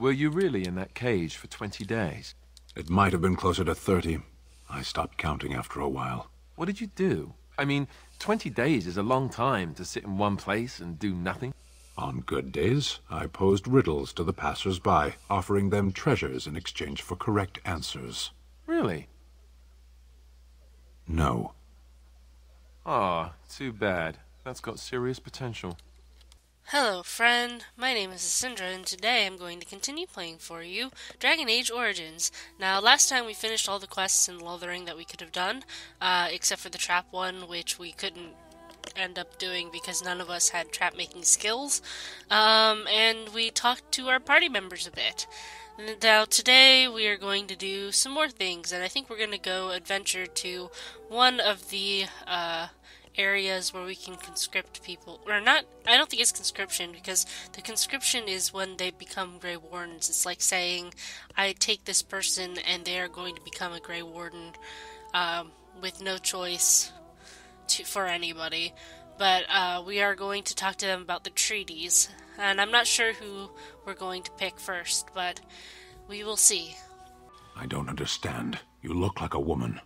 Were you really in that cage for 20 days? It might have been closer to 30. I stopped counting after a while. What did you do? I mean, 20 days is a long time to sit in one place and do nothing. On good days, I posed riddles to the passers-by, offering them treasures in exchange for correct answers. Really? No. Ah, too bad. That's got serious potential. Hello, friend. My name is Asindra, and today I'm going to continue playing for you Dragon Age Origins. Now, last time we finished all the quests in Lothering that we could have done, except for the trap one, which we couldn't end up doing because none of us had trap-making skills, and we talked to our party members a bit. Now, today we are going to do some more things, and I think we're going to go adventure to one of the, areas where we can conscript people. Or not, I don't think it's conscription, because the conscription is when they become Grey Wardens. It's like saying, I take this person and they are going to become a Grey Warden, with no choice for anybody. But, we are going to talk to them about the treaties. And I'm not sure who we're going to pick first, but we will see. I don't understand. You look like a woman.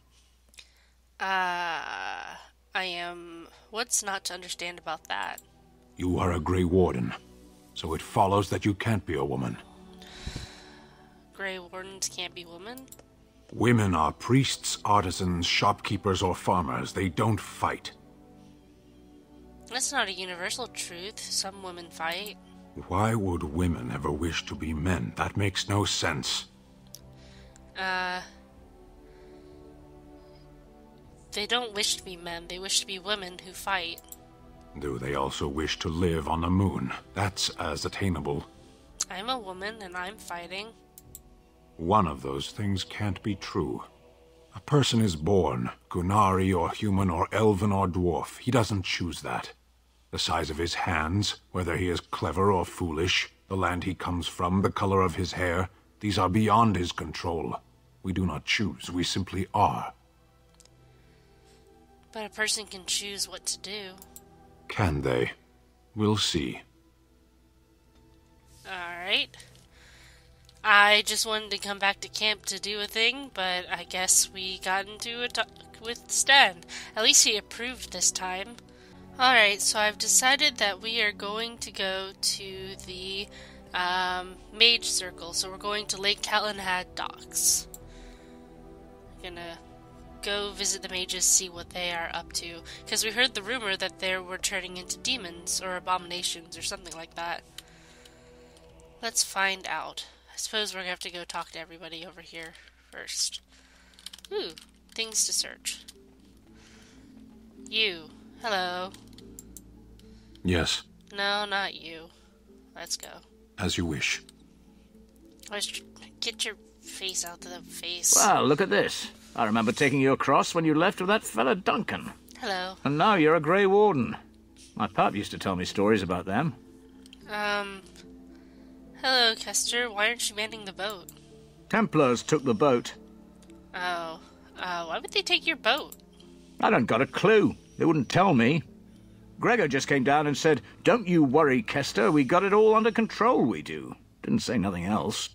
I am... What's not to understand about that? You are a Grey Warden, so it follows that you can't be a woman. Grey Wardens can't be women? Women are priests, artisans, shopkeepers, or farmers. They don't fight. That's not a universal truth. Some women fight. Why would women ever wish to be men? That makes no sense. They don't wish to be men, they wish to be women who fight. Do they also wish to live on the moon? That's as attainable. I'm a woman and I'm fighting. One of those things can't be true. A person is born, Gunari or human or elven or dwarf. He doesn't choose that. The size of his hands, whether he is clever or foolish, the land he comes from, the color of his hair, these are beyond his control. We do not choose, we simply are. But a person can choose what to do. Can they? We'll see. Alright. I just wanted to come back to camp to do a thing, but I guess we got into a talk with Stan. At least he approved this time. Alright, so I've decided that we are going to go to the Mage Circle. So we're going to Lake Calenhad docks. Gonna go visit the mages, see what they are up to. Because we heard the rumor that they were turning into demons or abominations or something like that. Let's find out. I suppose we're gonna have to go talk to everybody over here first. Ooh, things to search. You. Hello. Yes. No, not you. Let's go. As you wish. Get your face out of the face. Well, look at this. I remember taking you across when you left with that fella Duncan. Hello. And now you're a Grey Warden. My pap used to tell me stories about them. Hello, Kester. Why aren't you manning the boat? Templars took the boat. Oh. Why would they take your boat? I don't got a clue. They wouldn't tell me. Gregor just came down and said, "Don't you worry, Kester, we got it all under control, we do." Didn't say nothing else.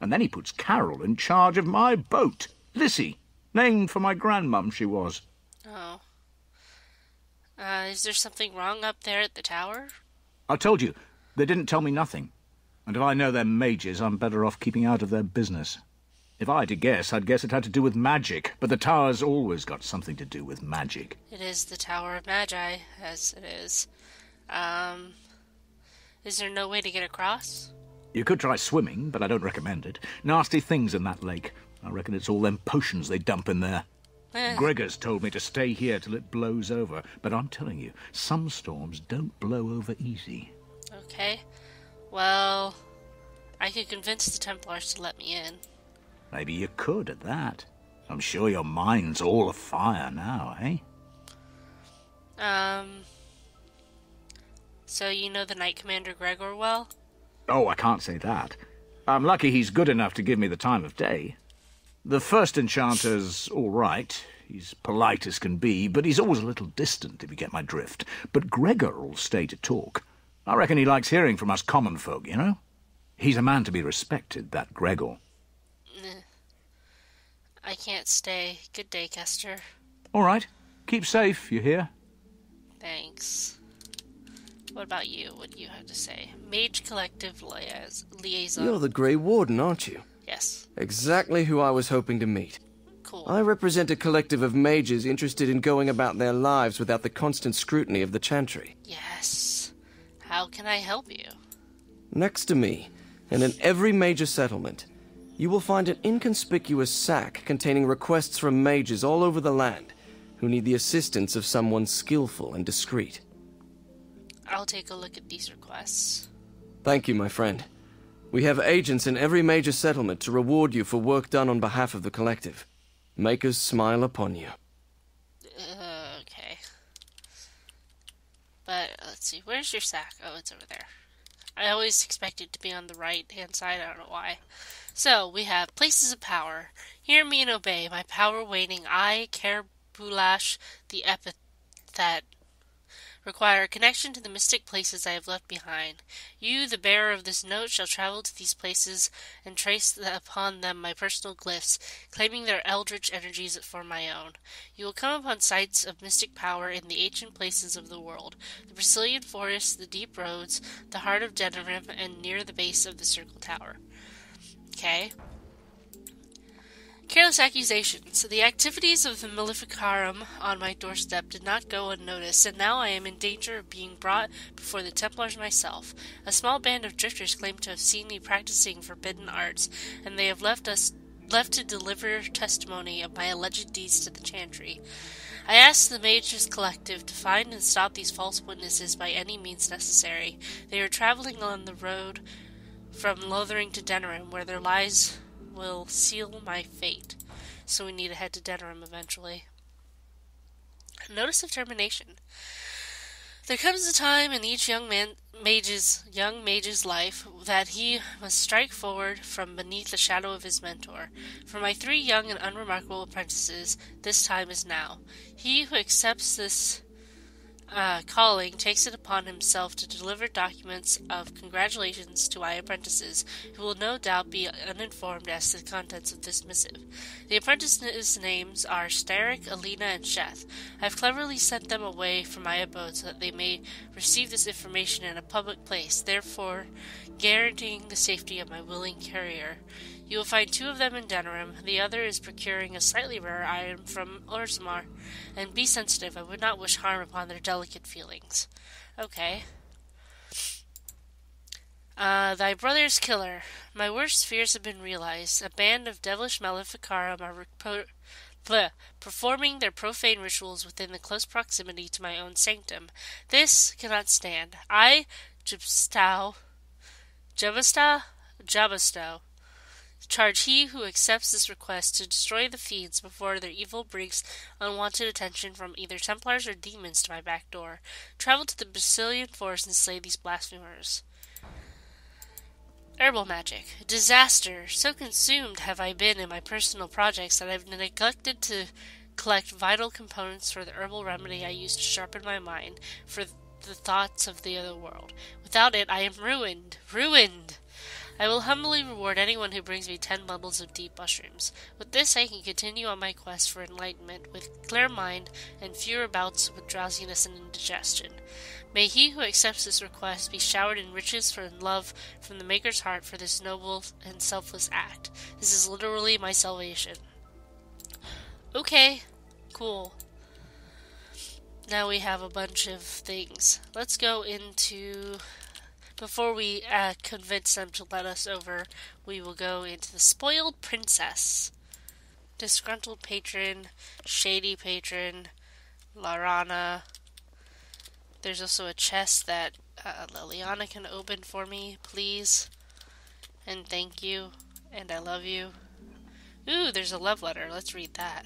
And then he puts Carol in charge of my boat. Lissy. Named for my grandmum, she was. Oh. Is there something wrong up there at the tower? I told you, they didn't tell me nothing. And if I know they're mages, I'm better off keeping out of their business. If I had to guess, I'd guess it had to do with magic, but the tower's always got something to do with magic. It is the Tower of Magi, as it is. Is there no way to get across? You could try swimming, but I don't recommend it. Nasty things in that lake. I reckon it's all them potions they dump in there. Gregor's told me to stay here till it blows over, but I'm telling you, some storms don't blow over easy. Okay. Well, I could convince the Templars to let me in. Maybe you could at that. I'm sure your mind's all afire now, eh? So you know the Knight Commander Gregor well? Oh, I can't say that. I'm lucky he's good enough to give me the time of day. The first enchanter's all right. He's polite as can be, but he's always a little distant, if you get my drift. But Gregor'll stay to talk. I reckon he likes hearing from us common folk, you know? He's a man to be respected, that Gregor. I can't stay. Good day, Kester. All right. Keep safe, you hear? Thanks. What about you? What do you have to say? Mage Collective Liaison. You're the Grey Warden, aren't you? Yes. Exactly who I was hoping to meet. Cool. I represent a collective of mages interested in going about their lives without the constant scrutiny of the Chantry. Yes. How can I help you? Next to me, and in every major settlement, you will find an inconspicuous sack containing requests from mages all over the land who need the assistance of someone skillful and discreet. I'll take a look at these requests. Thank you, my friend. We have agents in every major settlement to reward you for work done on behalf of the collective. Make us smile upon you. Okay. But, let's see, where's your sack? Oh, it's over there. I always expect it to be on the right-hand side, I don't know why. So, we have Places of Power. Hear me and obey, my power waning. I, Kerbulash, the epithet, require a connection to the mystic places I have left behind. You, the bearer of this note, shall travel to these places and trace upon them my personal glyphs, claiming their eldritch energies for my own. You will come upon sites of mystic power in the ancient places of the world, the Brazilian forests, the deep roads, the heart of Denerim, and near the base of the Circle Tower. Okay. Careless accusations. The activities of the Maleficarum on my doorstep did not go unnoticed, and now I am in danger of being brought before the Templars myself. A small band of drifters claim to have seen me practicing forbidden arts, and they have left to deliver testimony of my alleged deeds to the Chantry. I ask the Mages Collective to find and stop these false witnesses by any means necessary. They are traveling on the road from Lothering to Denerim, where their lies will seal my fate. So we need to head to Denerim eventually. Notice of termination. There comes a time in each young mage's life that he must strike forward from beneath the shadow of his mentor. For my 3 young and unremarkable apprentices, this time is now. He who accepts this calling takes it upon himself to deliver documents of congratulations to my apprentices, who will no doubt be uninformed as to the contents of this missive. The apprentices' names are Starrick, Alina, and Sheth. I have cleverly sent them away from my abode so that they may receive this information in a public place, therefore guaranteeing the safety of my willing courier. You will find 2 of them in Denerim. The other is procuring a slightly rare item from Orzammar. And be sensitive, I would not wish harm upon their delicate feelings. Okay. Thy brother's killer. My worst fears have been realized. A band of devilish Maleficarum are performing their profane rituals within the close proximity to my own sanctum. This cannot stand. I, Jabastow, charge he who accepts this request to destroy the fiends before their evil brings unwanted attention from either Templars or demons to my back door. Travel to the Brazilian forest and slay these blasphemers. Herbal magic. Disaster. So consumed have I been in my personal projects that I have neglected to collect vital components for the herbal remedy I use to sharpen my mind for the thoughts of the other world. Without it, I am ruined. Ruined! I will humbly reward anyone who brings me 10 bundles of deep mushrooms. With this, I can continue on my quest for enlightenment with clear mind and fewer bouts with drowsiness and indigestion. May he who accepts this request be showered in riches and love from the Maker's heart for this noble and selfless act. This is literally my salvation. Okay, cool. Now we have a bunch of things. Let's go into... Before we convince them to let us over, we will go into the Spoiled Princess. Disgruntled Patron, Shady Patron, Larana. There's also a chest that Liliana can open for me, please. And thank you, and I love you. Ooh, there's a love letter. Let's read that.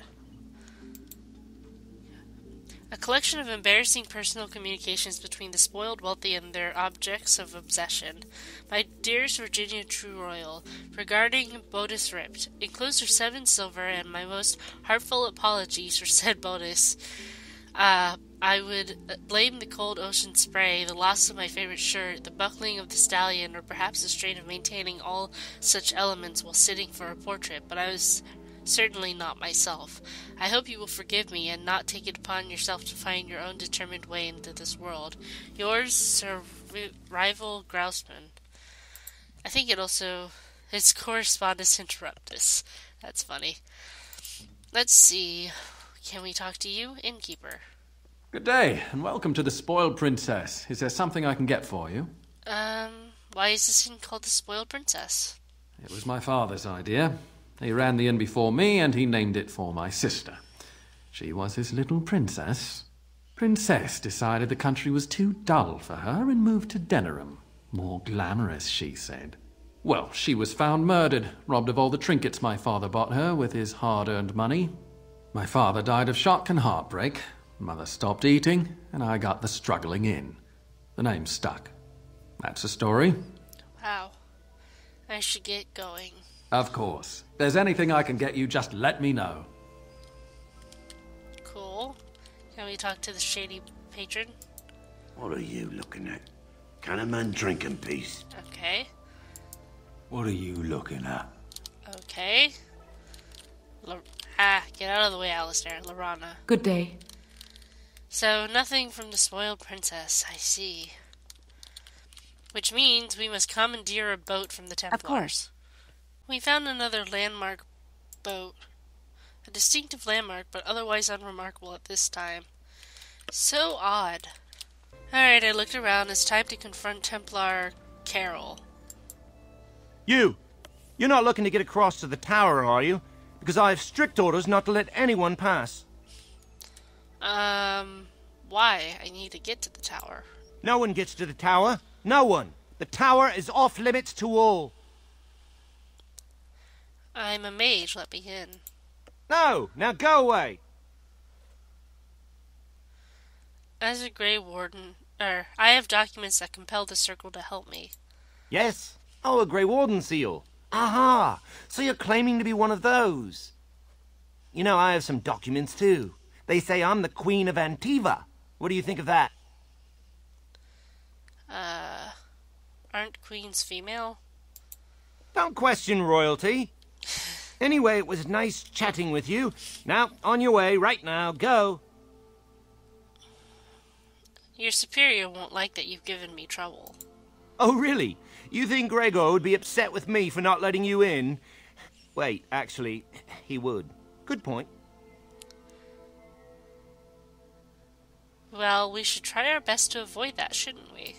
A collection of embarrassing personal communications between the spoiled wealthy and their objects of obsession. My dearest Virginia True Royal, regarding Bodis Ripped, enclosed are 7 silver and my most heartfelt apologies for said Bodis. I I would blame the cold ocean spray, the loss of my favorite shirt, the buckling of the stallion, or perhaps the strain of maintaining all such elements while sitting for a portrait, but I was certainly not myself. I hope you will forgive me and not take it upon yourself to find your own determined way into this world. Yours, Sir Rival Grouseman. I think its correspondence interruptus. That's funny. Let's see. Can we talk to you, innkeeper? Good day, and welcome to the Spoiled Princess. Is there something I can get for you? Why is this inn called the Spoiled Princess? It was my father's idea. He ran the inn before me, and he named it for my sister. She was his little princess. Princess decided the country was too dull for her and moved to Denerim. More glamorous, she said. Well, she was found murdered, robbed of all the trinkets my father bought her with his hard-earned money. My father died of shock and heartbreak. Mother stopped eating, and I got the struggling inn. The name stuck. That's the story. Wow. I should get going. Of course. If there's anything I can get you, just let me know. Cool. Can we talk to the shady patron? What are you looking at? Can a man drink in peace? Okay. What are you looking at? Okay. Get out of the way, Alistair. Lorana. Good day. So, nothing from the Spoiled Princess, I see. Which means we must commandeer a boat from the Templars. Of course. We found another landmark boat. A distinctive landmark, but otherwise unremarkable at this time. So odd. Alright, I looked around. It's time to confront Templar Carol. You're not looking to get across to the tower, are you? Because I have strict orders not to let anyone pass. Why? I need to get to the tower. No one gets to the tower. No one. The tower is off limits to all. I'm a mage. Let me in. No! Now go away! As a Grey Warden, I have documents that compel the Circle to help me. Yes? Oh, a Grey Warden seal. Aha! So you're claiming to be one of those. You know, I have some documents too. They say I'm the Queen of Antiva. What do you think of that? Aren't queens female? Don't question royalty. Anyway, it was nice chatting with you. Now, on your way, right now, go. Your superior won't like that you've given me trouble. Oh, really? You think Gregor would be upset with me for not letting you in? Wait, actually, he would. Good point. Well, we should try our best to avoid that, shouldn't we?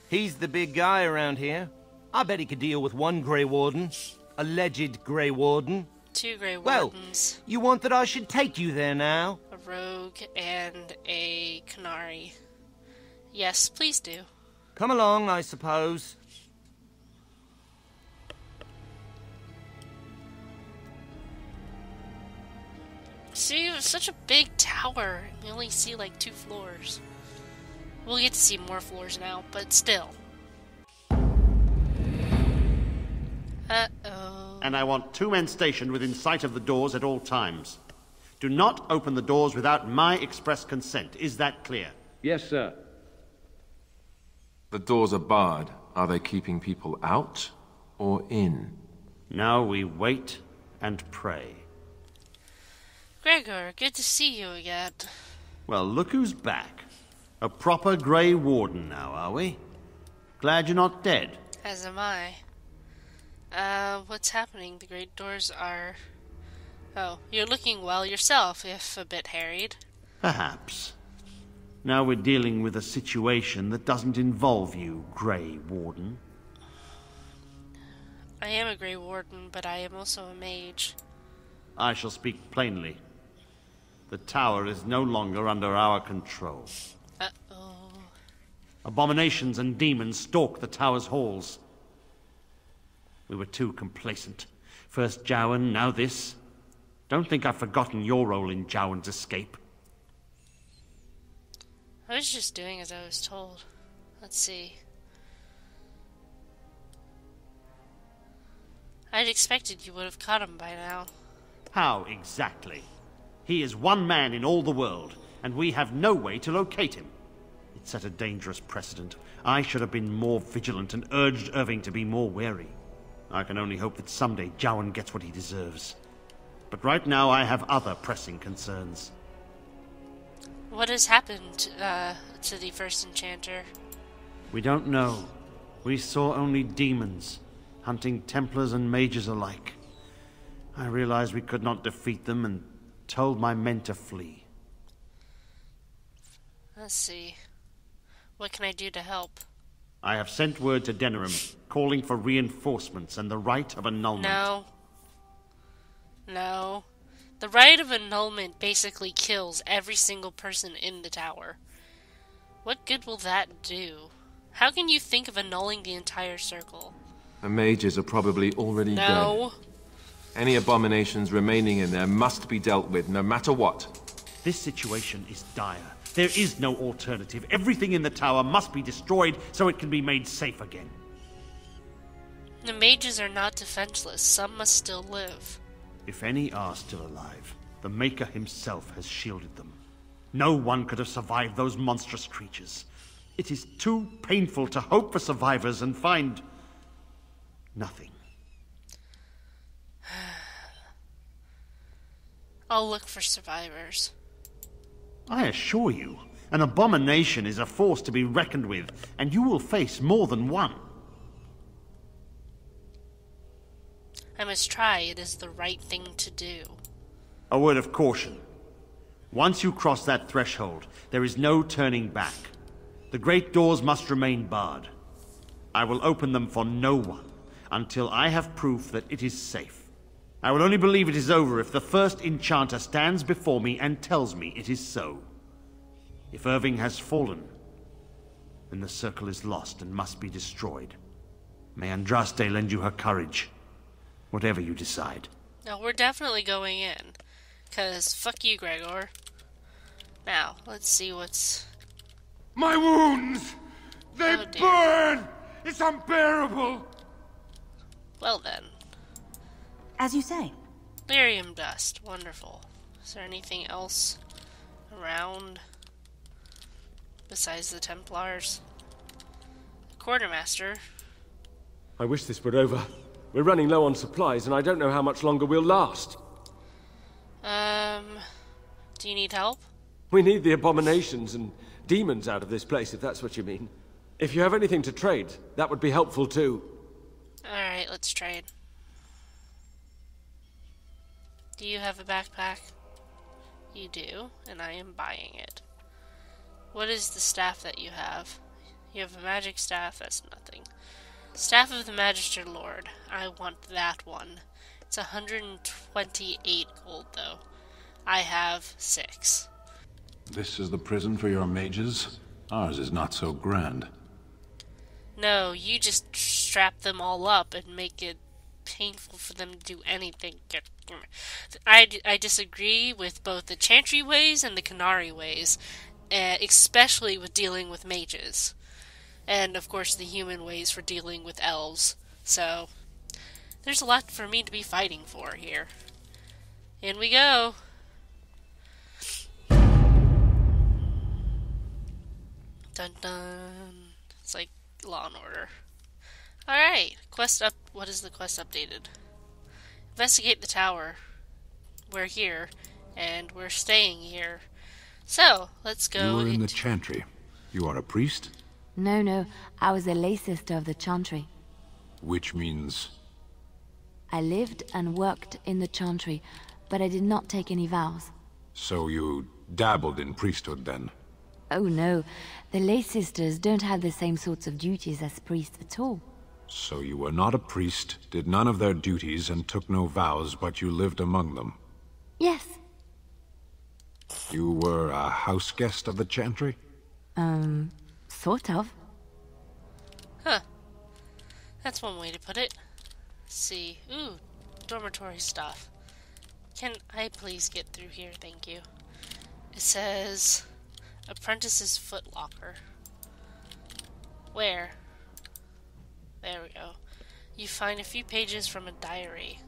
He's the big guy around here. I bet he could deal with one Grey Warden. Alleged Grey Warden. 2 Grey Well, Wardens. you want that I should take you there now? A rogue and a canary. Yes, please do. Come along, I suppose. See, it was such a big tower. We only see like 2 floors. We'll get to see more floors now, but still. Uh-oh. And I want 2 men stationed within sight of the doors at all times. Do not open the doors without my express consent. Is that clear? Yes, sir. The doors are barred. Are they keeping people out or in? Now we wait and pray. Gregor, good to see you again. Well, look who's back. A proper Grey Warden now, are we? Glad you're not dead. As am I. What's happening? The great doors are... Oh, you're looking well yourself, if a bit harried. Perhaps. Now we're dealing with a situation that doesn't involve you, Grey Warden. I am a Grey Warden, but I am also a mage. I shall speak plainly. The tower is no longer under our control. Uh-oh. Abominations and demons stalk the tower's halls. We were too complacent. First Jowan, now this. Don't think I've forgotten your role in Jowan's escape. I was just doing as I was told. Let's see. I'd expected you would have caught him by now. How exactly? He is one man in all the world. and we have no way to locate him. It set a dangerous precedent. I should have been more vigilant and urged Irving to be more wary. I can only hope that someday Jowan gets what he deserves. But right now I have other pressing concerns. What has happened to the first enchanter? We don't know. We saw only demons, hunting Templars and mages alike. I realized we could not defeat them and told my men to flee. Let's see. What can I do to help? I have sent word to Denerim, calling for reinforcements and the right of annulment. No. No. The right of annulment basically kills every single person in the tower. What good will that do? How can you think of annulling the entire circle? The mages are probably already dead. No. Any abominations remaining in there must be dealt with, no matter what. This situation is dire. There is no alternative. Everything in the tower must be destroyed so it can be made safe again. The mages are not defenseless. Some must still live. If any are still alive, the Maker himself has shielded them. No one could have survived those monstrous creatures. It is too painful to hope for survivors and find nothing. I'll look for survivors. I assure you, an abomination is a force to be reckoned with, and you will face more than one. I must try. It is the right thing to do. A word of caution. Once you cross that threshold, there is no turning back. The great doors must remain barred. I will open them for no one until I have proof that it is safe. I will only believe it is over if the first enchanter stands before me and tells me it is so. If Irving has fallen, then the circle is lost and must be destroyed. May Andraste lend you her courage, whatever you decide. No, we're definitely going in. 'Cause fuck you, Gregor. Now, let's see what's... My wounds! They Oh, dear. burn! It's unbearable! Well then. As you say. Lyrium dust. Wonderful. Is there anything else around besides the Templars? Quartermaster. I wish this were over. We're running low on supplies, and I don't know how much longer we'll last. Do you need help? We need the abominations and demons out of this place, if that's what you mean. If you have anything to trade, that would be helpful too. Alright, let's trade. Do you have a backpack? You do, and I am buying it. What is the staff that you have? You have a magic staff, that's nothing. Staff of the Magister Lord. I want that one. It's 128 gold, though. I have 6. This is the prison for your mages? Ours is not so grand. No, you just strap them all up and make it painful for them to do anything. I disagree with both the Chantry ways and the Canary ways, especially with dealing with mages. And, of course, the human ways for dealing with elves. So, there's a lot for me to be fighting for here. In we go. Dun dun. It's like Law and Order. Alright, what is the quest updated? Investigate the tower. We're here, and we're staying here. So, let's go. You were in the Chantry. You are a priest? No, I was a lay sister of the Chantry. Which means... I lived and worked in the Chantry, but I did not take any vows. So you dabbled in priesthood then? Oh no, the lay sisters don't have the same sorts of duties as priests at all. So you were not a priest, did none of their duties, and took no vows, but you lived among them? Yes. You were a house guest of the Chantry? Sort of. Huh. That's one way to put it. Let's see. Ooh, dormitory stuff. Can I please get through here? Thank you. It says... Apprentice's footlocker. Where? There we go. You find a few pages from a diary.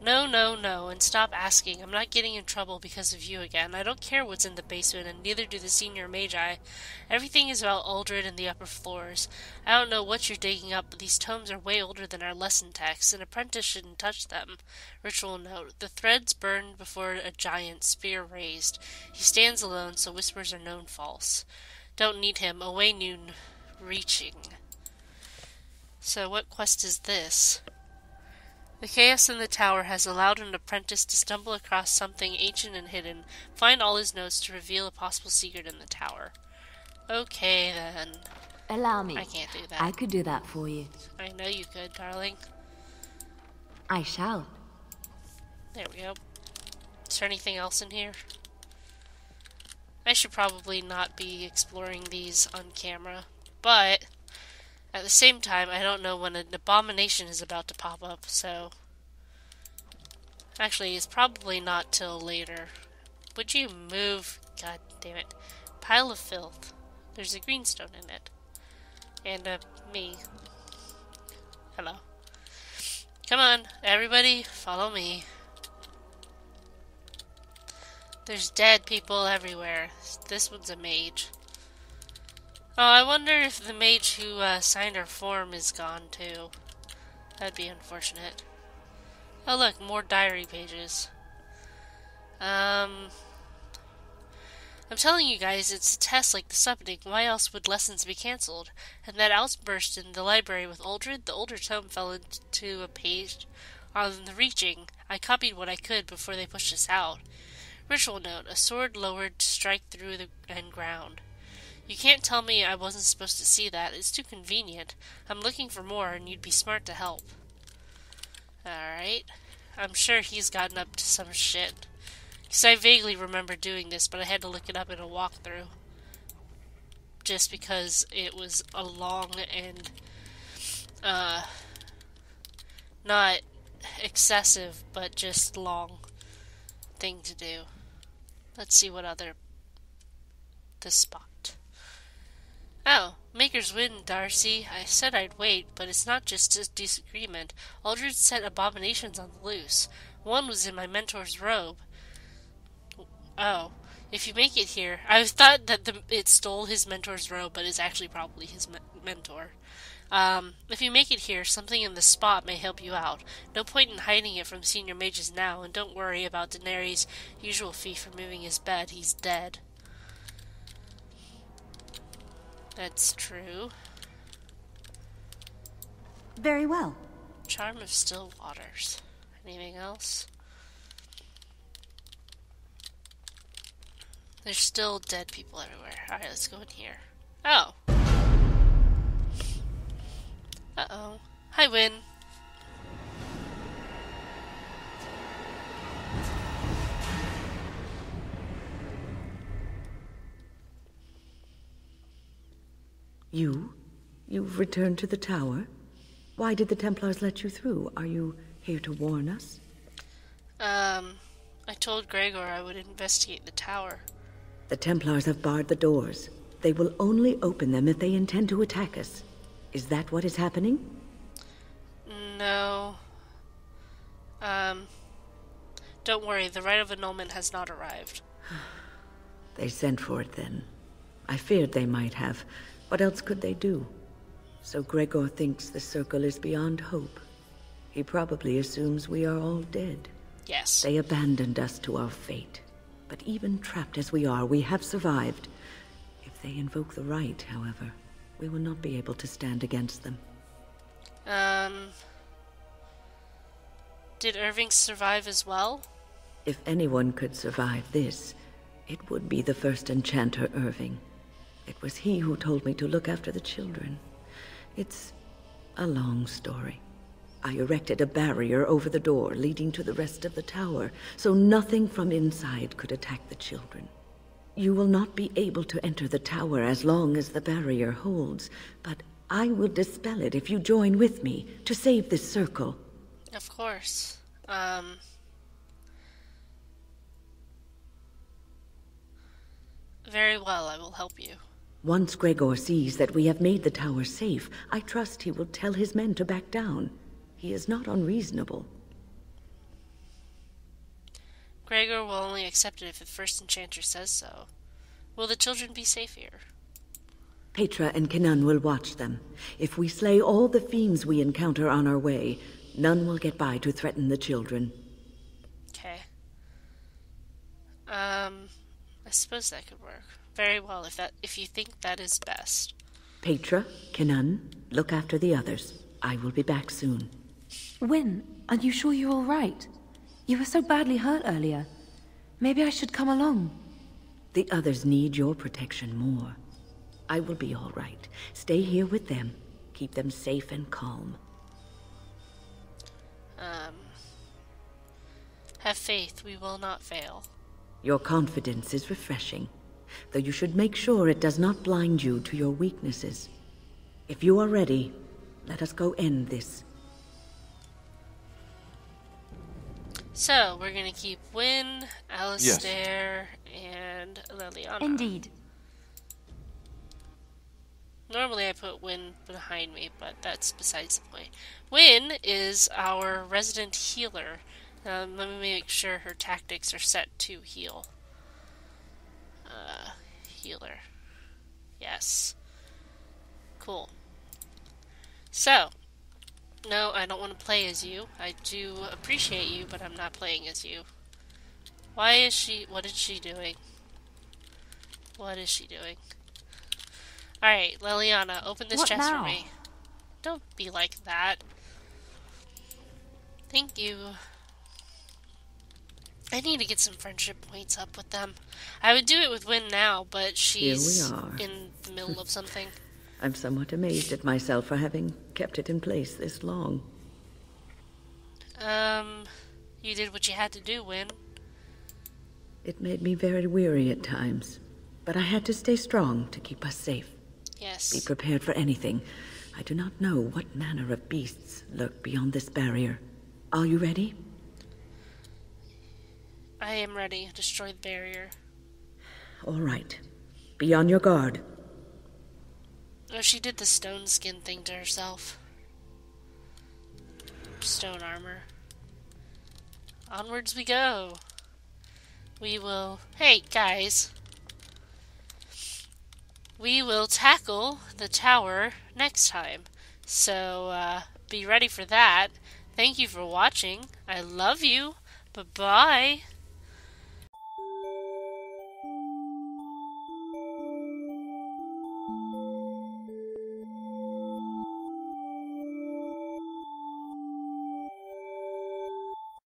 No, no, no, and stop asking. I'm not getting in trouble because of you again. I don't care what's in the basement, and neither do the senior Magi. Everything is about Uldred and the upper floors. I don't know what you're digging up, but these tomes are way older than our lesson texts. An apprentice shouldn't touch them. Ritual note. The threads burned before a giant, spear raised. He stands alone, so whispers are known false. Don't need him. Away noon. Reaching. So what quest is this? The chaos in the tower has allowed an apprentice to stumble across something ancient and hidden, find all his notes to reveal a possible secret in the tower. Okay, then. Allow me. I can't do that. I could do that for you. I know you could, darling. I shall. There we go. Is there anything else in here? I should probably not be exploring these on camera, but at the same time, I don't know when an abomination is about to pop up, so... Actually, it's probably not till later. Would you move? God damn it. Pile of filth. There's a greenstone in it. And me. Hello. Come on, everybody, follow me. There's dead people everywhere. This one's a mage. Oh, I wonder if the mage who signed our form is gone too. That'd be unfortunate. Oh look, more diary pages. I'm telling you guys, it's a test like the summoning. Why else would lessons be cancelled? And that outburst in the library with Uldred, the older tome fell into a page on the reaching. I copied what I could before they pushed us out. Ritual note, a sword lowered to strike through the ground. You can't tell me I wasn't supposed to see that. It's too convenient. I'm looking for more, and you'd be smart to help. Alright. I'm sure he's gotten up to some shit. Because I vaguely remember doing this, but I had to look it up in a walkthrough. Just because it was a long and, not excessive, but just long thing to do. Let's see what other... This spot. Oh, Maker's win, Darcy. I said I'd wait, but it's not just a disagreement. Uldred set abominations on the loose. One was in my mentor's robe. Oh, if you make it here... I thought that it stole his mentor's robe, but it's actually probably his mentor. If you make it here, something in the spot may help you out. No point in hiding it from senior mages now, and don't worry about Daenerys' usual fee for moving his bed. He's dead. That's true. Very well. Charm of Still Waters. Anything else? There's still dead people everywhere. Alright, let's go in here. Oh. Uh-oh. Hi, Win. You've returned to the tower? Why did the Templars let you through? Are you here to warn us? I told Gregor I would investigate the tower. The Templars have barred the doors. They will only open them if they intend to attack us. Is that what is happening? No. Don't worry, the right of annulment has not arrived. They sent for it then. I feared they might have. What else could they do? So Gregor thinks the circle is beyond hope. He probably assumes we are all dead. Yes. They abandoned us to our fate. But even trapped as we are, we have survived. If they invoke the right, however, we will not be able to stand against them. Did Irving survive as well? If anyone could survive this, it would be the first enchanter Irving. It was he who told me to look after the children. It's a long story. I erected a barrier over the door leading to the rest of the tower, so nothing from inside could attack the children. You will not be able to enter the tower as long as the barrier holds, but I will dispel it if you join with me to save this circle. Of course. Very well, I will help you. Once Gregor sees that we have made the tower safe, I trust he will tell his men to back down. He is not unreasonable. Gregor will only accept it if the first enchanter says so. Will the children be safe here? Petra and Kenan will watch them. If we slay all the fiends we encounter on our way, none will get by to threaten the children. Okay. I suppose that could work. Very well, if you think that is best. Petra, Kenan, look after the others. I will be back soon. Wyn, are you sure you're all right? You were so badly hurt earlier. Maybe I should come along. The others need your protection more. I will be all right. Stay here with them. Keep them safe and calm. Have faith, we will not fail. Your confidence is refreshing, though you should make sure it does not blind you to your weaknesses. If you are ready, let us go end this. So, we're gonna keep Wyn, Alistair, and Leliana. Indeed. Normally I put Wyn behind me, but that's besides the point. Wyn is our resident healer. Let me make sure her tactics are set to heal. Healer. Yes. Cool. So, no, I don't want to play as you. I do appreciate you, but I'm not playing as you. Why is she... What is she doing? What is she doing? Alright, Leliana, open this chest for me. Don't be like that. Thank you. I need to get some friendship points up with them. I would do it with Wyn now, but she's in the middle of something. I'm somewhat amazed at myself for having kept it in place this long. You did what you had to do, Wyn. It made me very weary at times, but I had to stay strong to keep us safe. Yes. Be prepared for anything. I do not know what manner of beasts lurk beyond this barrier. Are you ready? I am ready. Destroy the barrier. All right. Be on your guard. Oh, she did the stone skin thing to herself. Stone armor. Onwards we go. We will... Hey, guys. We will tackle the tower next time. So, be ready for that. Thank you for watching. I love you. Bye-bye.